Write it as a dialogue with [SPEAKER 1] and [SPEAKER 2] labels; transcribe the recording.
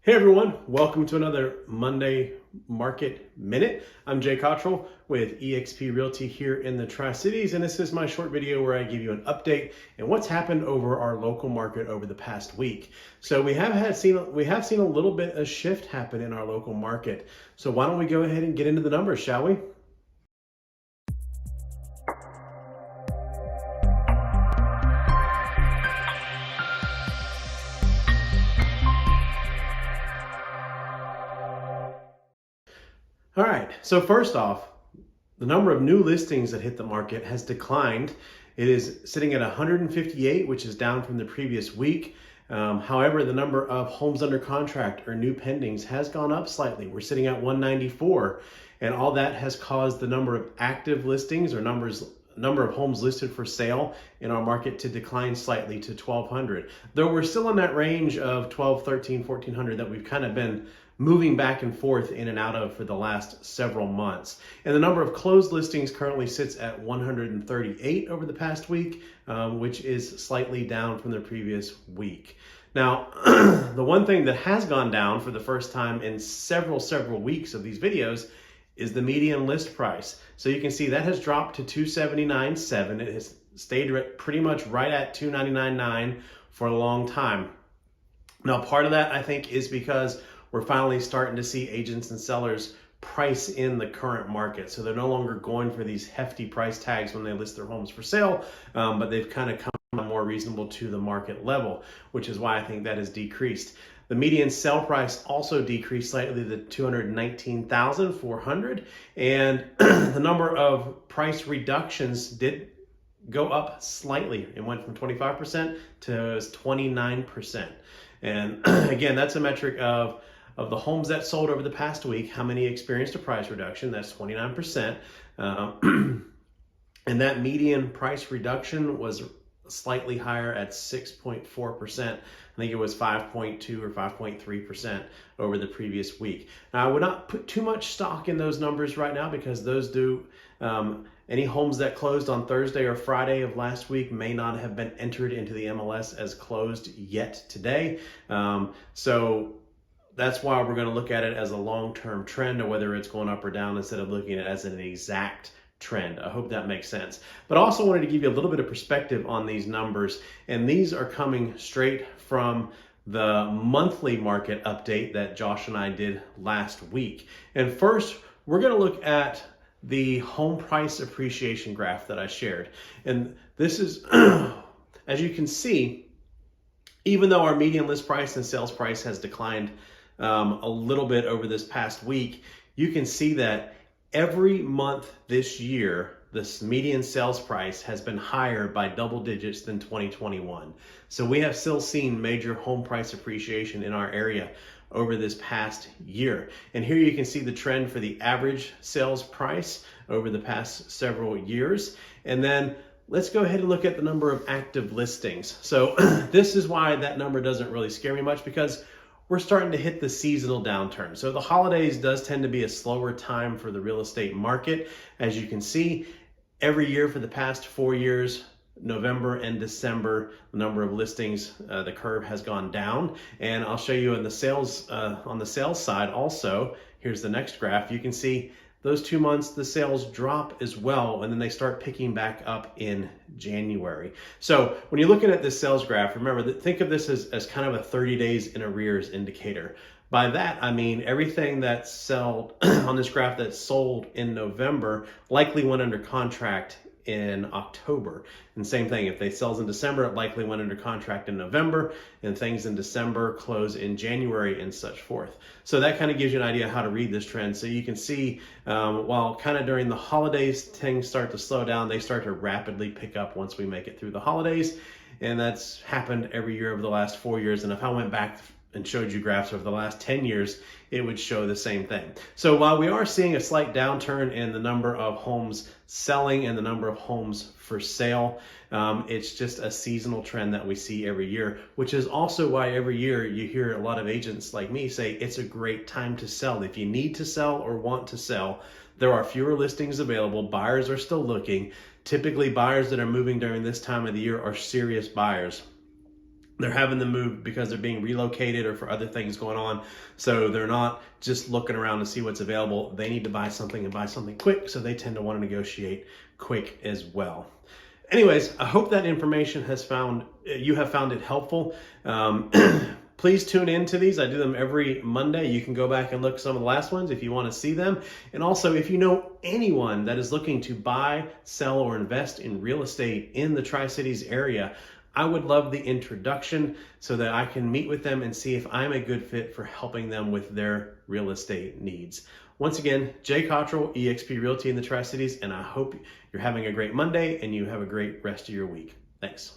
[SPEAKER 1] Hey everyone, welcome to another Monday Market Minute. I'm Jay Cottrell with eXp Realty here in the Tri-Cities, and this is my short video where I give you an update and what's happened over our local market over the past week. So we have seen a little bit of shift happen in our local market. So why don't we go ahead and get into the numbers, shall we? All right, so first off, the number of new listings that hit the market has declined. It is sitting at 158, which is down from the previous week. However, the number of homes under contract or new pendings has gone up slightly. We're sitting at 194, and all that has caused the number of active listings or number of homes listed for sale in our market to decline slightly to 1,200. Though we're still in that range of 12, 13, 1,400 that we've kind of been moving back and forth in and out of for the last several months. And the number of closed listings currently sits at 138 over the past week, which is slightly down from the previous week. Now, the one thing that has gone down for the first time in several weeks of these videos is the median list price. So you can see that has dropped to $279.7. It has stayed pretty much right at $299.9 for a long time. Now, part of that I think is because we're finally starting to see agents and sellers price in the current market. So they're no longer going for these hefty price tags when they list their homes for sale, but they've kind of come more reasonable to the market level, which is why I think that has decreased. The median sell price also decreased slightly to $219,400, and the number of price reductions did go up slightly. It went from 25% to 29%. And again, that's a metric of the homes that sold over the past week, how many experienced a price reduction. That's 29%. And that median price reduction was slightly higher at 6.4%. I think it was 5.2 or 5.3% over the previous week. Now, I would not put too much stock in those numbers right now because those do, any homes that closed on Thursday or Friday of last week may not have been entered into the MLS as closed yet today. So that's why we're going to look at it as a long-term trend, or whether it's going up or down, instead of looking at it as an exact trend. I hope that makes sense. But I also wanted to give you a little bit of perspective on these numbers, and these are coming straight from the monthly market update that Josh and I did last week. And first, we're going to look at the home price appreciation graph that I shared. And this is, as you can see, even though our median list price and sales price has declined a little bit over this past week, you can see that every month this year, this median sales price has been higher by double digits than 2021. So we have still seen major home price appreciation in our area over this past year. And here you can see the trend for the average sales price over the past several years. And then let's go ahead and look at the number of active listings. So this is why that number doesn't really scare me much, because we're starting to hit the seasonal downturn. So the holidays does tend to be a slower time for the real estate market. As you can see, every year for the past 4 years, November and December, the number of listings, the curve has gone down. And I'll show you in the sales, on the sales side also. Here's the next graph. You can see those 2 months, the sales drop as well, and then they start picking back up in January. So when you're looking at this sales graph, remember, think of this as kind of a 30 days in arrears indicator. By that, I mean everything that sold on this graph that sold in November likely went under contract in October. And same thing, if they sells in December, it likely went under contract in November, and things in December close in January and such forth. So that kind of gives you an idea how to read this trend. So you can see while kind of during the holidays things start to slow down, they start to rapidly pick up once we make it through the holidays. And that's happened every year over the last 4 years. And if I went back and showed you graphs over the last 10 years, it would show the same thing. So while we are seeing a slight downturn in the number of homes selling and the number of homes for sale, it's just a seasonal trend that we see every year, which is also why every year you hear a lot of agents like me say it's a great time to sell. If you need to sell or want to sell, there are fewer listings available. Buyers are still looking. Typically, buyers that are moving during this time of the year are serious buyers. they're having them move because they're being relocated or for other things going on. So they're not just looking around to see what's available. They need to buy something and buy something quick. So they tend to want to negotiate quick as well. Anyways, I hope that information you have found it helpful. Please tune into these. I do them every Monday. You can go back and look at some of the last ones if you want to see them. And also, if you know anyone that is looking to buy, sell, or invest in real estate in the Tri-Cities area, I would love the introduction so that I can meet with them and see if I'm a good fit for helping them with their real estate needs. Once again, Jay Cottrell, eXp Realty in the Tri-Cities, and I hope you're having a great Monday and you have a great rest of your week. Thanks.